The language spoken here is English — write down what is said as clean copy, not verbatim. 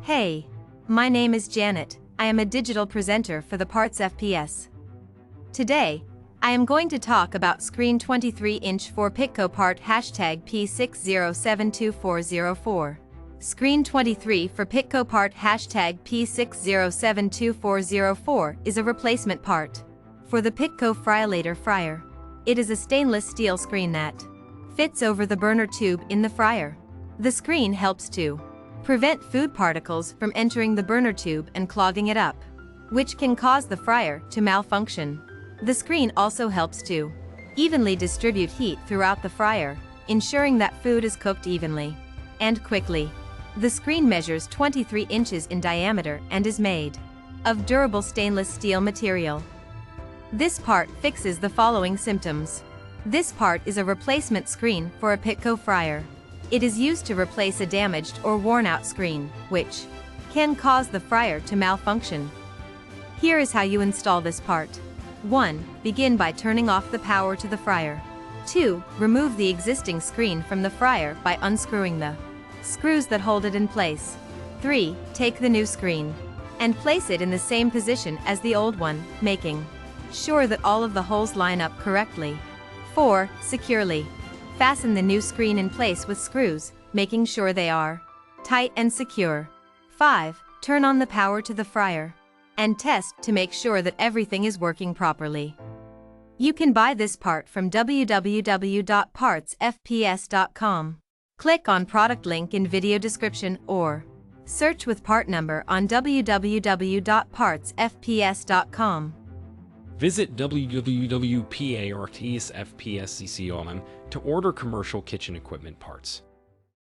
Hey, my name is Janet. I am a digital presenter for the PartsFPS. Today, I am going to talk about screen 23-inch for Pitco Part #P6072404. Screen 23 for Pitco Part #P6072404 is a replacement part for the Pitco Frialator fryer. It is a stainless steel screen that fits over the burner tube in the fryer. The screen helps to prevent food particles from entering the burner tube and clogging it up, which can cause the fryer to malfunction. The screen also helps to evenly distribute heat throughout the fryer, ensuring that food is cooked evenly and quickly. The screen measures 23 inches in diameter and is made of durable stainless steel material. This part fixes the following symptoms. This part is a replacement screen for a Pitco fryer. It is used to replace a damaged or worn-out screen, which can cause the fryer to malfunction. Here is how you install this part. 1. Begin by turning off the power to the fryer. 2. Remove the existing screen from the fryer by unscrewing the screws that hold it in place. 3. Take the new screen and place it in the same position as the old one, making sure that all of the holes line up correctly. 4. Securely fasten the new screen in place with screws, making sure they are tight and secure. 5. Turn on the power to the fryer and test to make sure that everything is working properly. You can buy this part from www.partsfps.com. Click on product link in video description or search with part number on www.partsfps.com. Visit www.partsfps.com to order commercial kitchen equipment parts.